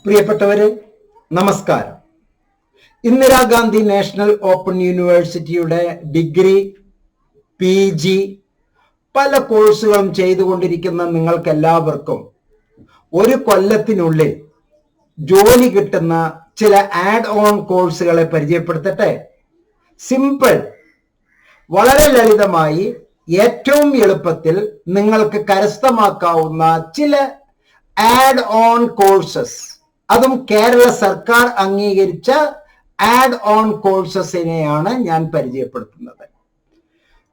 പ്രിയപ്പെട്ടവരെ, നമസ്കാരം. Indira Gandhi national open യൂണിവേഴ്സിറ്റിയുടെ ഡിഗ്രി, PG പല കോഴ്സുകളും ചെയ്തുകൊണ്ടിരിക്കുന്ന നിങ്ങൾക്ക് എല്ലാവർക്കും ഒരു കൊല്ലത്തിനുള്ളിൽ ജോലി കിട്ടുന്ന ചില ആഡ് ഓൺ കോഴ്സുകളെ പരിചയപ്പെടുത്തട്ടെ. സിമ്പിൾ, വളരെ ലളിതമായി ഏറ്റവും എളുപ്പത്തിൽ നിങ്ങൾക്ക് കരസ്ഥമാക്കാവുന്ന ചില ആഡ് ഓൺ കോഴ്സസ്, അതും കേരള സർക്കാർ അംഗീകരിച്ച ആഡ് ഓൺ കോഴ്സസിനെയാണ് ഞാൻ പരിചയപ്പെടുത്തുന്നത്.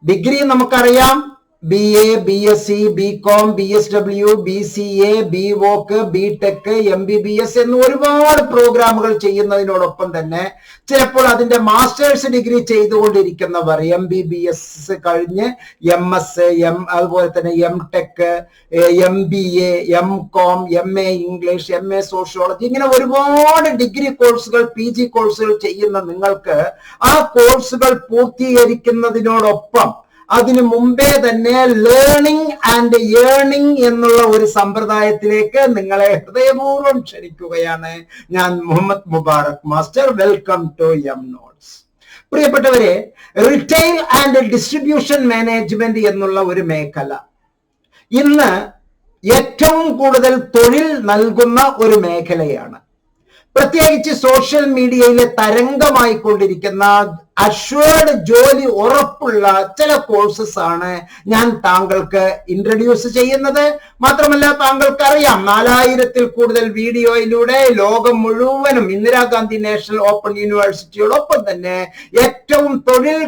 ഡിഗ്രി നമുക്കറിയാം, BA, BSc, BCom, BSW, BCA, BVoc, BTech, MBBS എന്ന് ഒരുപാട് പ്രോഗ്രാമുകൾ ചെയ്യുന്നതിനോടൊപ്പം തന്നെ ചിലപ്പോൾ അതിന്റെ മാസ്റ്റേഴ്സ് ഡിഗ്രി ചെയ്തുകൊണ്ടിരിക്കുന്നവർ MBBS കഴിഞ്ഞ് MS, അതുപോലെ തന്നെ MTech, MBA, MCom, MA English, MA sociology, ഇങ്ങനെ ഒരുപാട് ഡിഗ്രി കോഴ്സുകൾ, PG കോഴ്സുകൾ ചെയ്യുന്ന നിങ്ങൾക്ക് ആ കോഴ്സുകൾ പൂർത്തീകരിക്കുന്നതിനോടൊപ്പം അതിനു മുമ്പേ തന്നെ ലേണിംഗ് ആൻഡ് ഏർണിംഗ് എന്നുള്ള ഒരു സമ്പ്രദായത്തിലേക്ക് നിങ്ങളെ ഹൃദയപൂർവ്വം ക്ഷണിക്കുകയാണ് ഞാൻ, Muhammad Mubarak master. Welcome to notes. പ്രിയപ്പെട്ടവരെ, റിറ്റെയിൽ ആൻഡ് ഡിസ്ട്രിബ്യൂഷൻ മാനേജ്മെന്റ് എന്നുള്ള ഒരു മേഖല ഇന്ന് ഏറ്റവും കൂടുതൽ തൊഴിൽ നൽകുന്ന ഒരു മേഖലയാണ്. പ്രത്യേകിച്ച് സോഷ്യൽ മീഡിയയിലെ തരംഗമായിക്കൊണ്ടിരിക്കുന്ന അഷ്വേർഡ് ജോലി ഉറപ്പുള്ള ചില കോഴ്സസ് ആണ് ഞാൻ താങ്കൾക്ക് ഇൻട്രൊഡ്യൂസ് ചെയ്യുന്നത്. മാത്രമല്ല, താങ്കൾക്ക് അറിയാം, 4000-ൽ കൂടുതൽ വീഡിയോയിലൂടെ ലോകം മുഴുവനും ഇന്ദിരാഗാന്ധി നാഷണൽ ഓപ്പൺ യൂണിവേഴ്സിറ്റിയോടൊപ്പം തന്നെ ഏറ്റവും തൊഴിൽ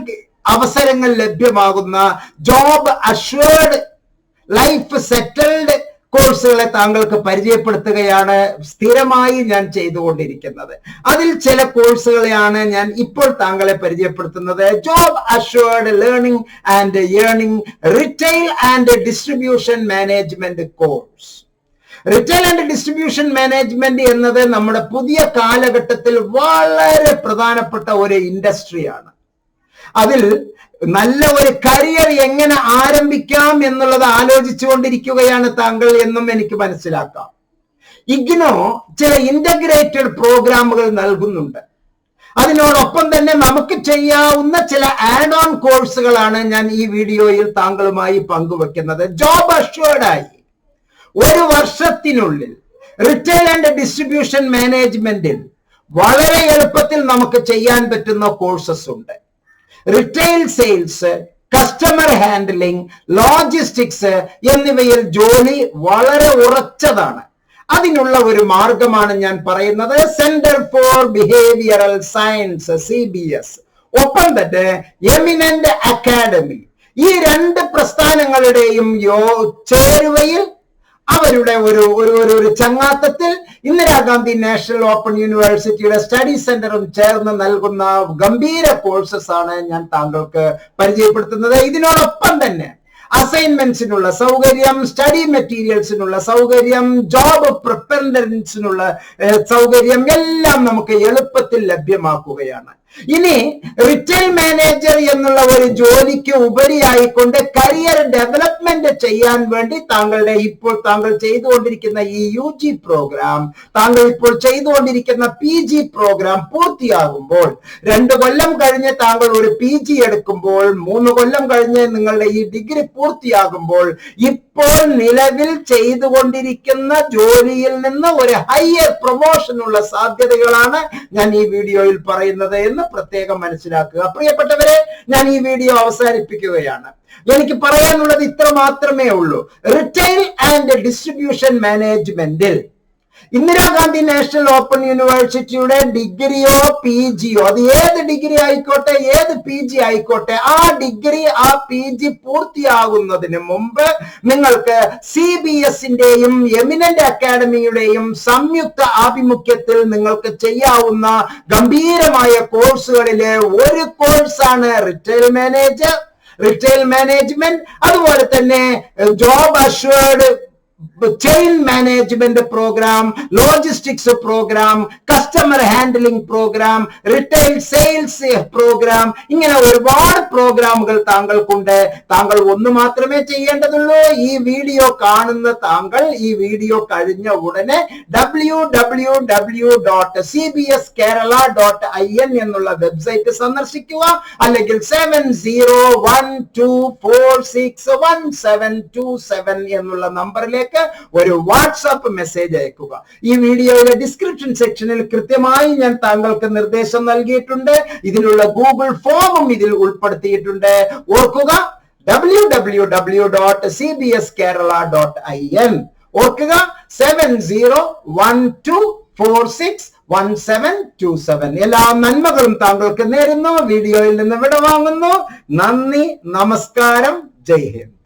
അവസരങ്ങൾ ലഭ്യമാകുന്ന ജോബ് അഷ്വേർഡ്, ലൈഫ് സെറ്റിൽഡ് കോഴ്സുകളെ താങ്കൾക്ക് പരിചയപ്പെടുത്തുകയാണ് സ്ഥിരമായി ഞാൻ ചെയ്തുകൊണ്ടിരിക്കുന്നത്. അതിൽ ചില കോഴ്സുകളെയാണ് ഞാൻ ഇപ്പോൾ താങ്കളെ പരിചയപ്പെടുത്തുന്നത്. Job assured learning and earning retail and distribution management course. Retail and distribution management എന്നത് നമ്മുടെ പുതിയ കാലഘട്ടത്തിൽ വളരെ പ്രധാനപ്പെട്ട ഒരു ഇൻഡസ്ട്രിയാണ്. അതിൽ നല്ല ഒരു കരിയർ എങ്ങനെ ആരംഭിക്കാം എന്നുള്ളത് ആലോചിച്ചുകൊണ്ടിരിക്കുകയാണ് താങ്കൾ എന്നും എനിക്ക് മനസ്സിലാക്കാം. ഇഗ്നോ ചില ഇന്റഗ്രേറ്റഡ് പ്രോഗ്രാമുകൾ നൽകുന്നുണ്ട്. അതിനോടൊപ്പം തന്നെ നമുക്ക് ചെയ്യാവുന്ന ചില ആഡ് ഓൺ കോഴ്സുകളാണ് ഞാൻ ഈ വീഡിയോയിൽ താങ്കളുമായി പങ്കുവെക്കുന്നത്. ജോബ് അഷ്വേർഡായി ഒരു വർഷത്തിനുള്ളിൽ റിറ്റെയിൽ ആൻഡ് ഡിസ്ട്രിബ്യൂഷൻ മാനേജ്മെന്റിൽ വളരെ എളുപ്പത്തിൽ നമുക്ക് ചെയ്യാൻ പറ്റുന്ന കോഴ്സസ് ഉണ്ട്. Retail sales, customer handling, logistics എന്നിവയിൽ ജോലി വളരെ ഉറച്ചതാണ്. അതിനുള്ള ഒരു മാർഗമാണ് ഞാൻ പറയുന്നത് centre for behavioural science, CBS, ഒപ്പം തന്നെ എമിനന്റ് അക്കാഡമി. ഈ രണ്ട് പ്രസ്ഥാനങ്ങളുടെയും ചേരുവയിൽ, അവരുടെ ഒരു ചങ്ങാത്തത്തിൽ ഇന്ദിരാഗാന്ധി നാഷണൽ ഓപ്പൺ യൂണിവേഴ്സിറ്റിയുടെ സ്റ്റഡി സെന്ററും ചേർന്ന് നൽകുന്ന ഗംഭീര കോഴ്സസ് ആണ് ഞാൻ താങ്കൾക്ക് പരിചയപ്പെടുത്തുന്നത്. ഇതിനോടൊപ്പം തന്നെ അസൈൻമെന്റ്സിനുള്ള സൗകര്യം, സ്റ്റഡി മെറ്റീരിയൽസിനുള്ള സൗകര്യം, ജോബ് പ്രിപ്പറൻസിനുള്ള സൗകര്യം എല്ലാം നമുക്ക് എളുപ്പത്തിൽ ലഭ്യമാക്കുകയാണ്. ഇനി റിറ്റെയിൽ മാനേജർ എന്നുള്ള ഒരു ജോലിക്ക് ഉപരിയായിക്കൊണ്ട് കരിയർ ഡെവലപ്മെന്റ് ചെയ്യാൻ വേണ്ടി താങ്കൾ ചെയ്തുകൊണ്ടിരിക്കുന്ന ഈ UG പ്രോഗ്രാം, താങ്കൾ ഇപ്പോൾ ചെയ്തുകൊണ്ടിരിക്കുന്ന PG പ്രോഗ്രാം പൂർത്തിയാകുമ്പോൾ, 2 കൊല്ലം കഴിഞ്ഞ് താങ്കൾ ഒരു PG എടുക്കുമ്പോൾ, 3 കൊല്ലം കഴിഞ്ഞ് നിങ്ങളുടെ ഈ ഡിഗ്രി പൂർത്തിയാകുമ്പോൾ, ഇപ്പോൾ നിലവിൽ ചെയ്തുകൊണ്ടിരിക്കുന്ന ജോലിയിൽ നിന്ന് ഒരു ഹയർ പ്രൊമോഷനുള്ള സാധ്യതകളാണ് ഞാൻ ഈ വീഡിയോയിൽ പറയുന്നത് എന്ന് പ്രത്യേകം മനസ്സിലാക്കുക. പ്രിയപ്പെട്ടവരെ, ഞാൻ ഈ വീഡിയോ അവസാനിപ്പിക്കുകയാണ്. എനിക്ക് പറയാനുള്ളത് ഇത്ര മാത്രമേ ഉള്ളൂ. റിറ്റെയിൽ ആൻഡ് ഡിസ്ട്രിബ്യൂഷൻ മാനേജ്മെന്റിൽ ഇന്ദിരാഗാന്ധി നാഷണൽ ഓപ്പൺ യൂണിവേഴ്സിറ്റിയുടെ ഡിഗ്രിയോ PGയോ, അത് ഏത് ഡിഗ്രി ആയിക്കോട്ടെ, ഏത് PG ആയിക്കോട്ടെ, ആ ഡിഗ്രി, ആ PG പൂർത്തിയാകുന്നതിന് മുമ്പ് നിങ്ങൾക്ക് CBSന്റെയും എമിനന്റ് അക്കാഡമിയുടെയും സംയുക്ത ആഭിമുഖ്യത്തിൽ നിങ്ങൾക്ക് ചെയ്യാവുന്ന ഗംഭീരമായ കോഴ്സുകളിലെ ഒരു കോഴ്സാണ് റിറ്റെയിൽ മാനേജ്മെന്റ്. അതുപോലെ തന്നെ job assured chain management programme, logistics programme, customer handling programme, retail sales programme, ഇങ്ങനെ ഒരുപാട് പ്രോഗ്രാമുകൾ താങ്കൾക്കുണ്ട്. താങ്കൾ ഒന്ന് മാത്രമേ ചെയ്യേണ്ടതുള്ളൂ. ഈ വീഡിയോ കാണുന്ന താങ്കൾ ഈ വീഡിയോ കഴിഞ്ഞ ഉടനെ www.cbskerala.in എന്നുള്ള വെബ്സൈറ്റ് സന്ദർശിക്കുക. അല്ലെങ്കിൽ 7012461727 എന്നുള്ള നമ്പറിലേക്ക് ഒരു വാട്സാപ്പ് മെസ്സേജ് അയക്കുക. ഈ വീഡിയോയുടെ ഡിസ്ക്രിപ്ഷൻ സെക്ഷനിൽ കൃത്യമായി ഞാൻ താങ്കൾക്ക് നിർദ്ദേശം നൽകിയിട്ടുണ്ട്. ഇതിനുള്ള ഗൂഗിൾ ഫോമും ഇതിൽ ഉൾപ്പെടുത്തിയിട്ടുണ്ട്. ഓർക്കുക, www.cbskerala.in. ഓർക്കുക, 7012461727. എല്ലാ നന്മകളും താങ്കൾക്ക് നേരുന്നു. വീഡിയോയിൽ നിന്ന് വിടവാങ്ങുന്നു. നന്ദി, നമസ്കാരം, ജയ് ഹിന്ദ്.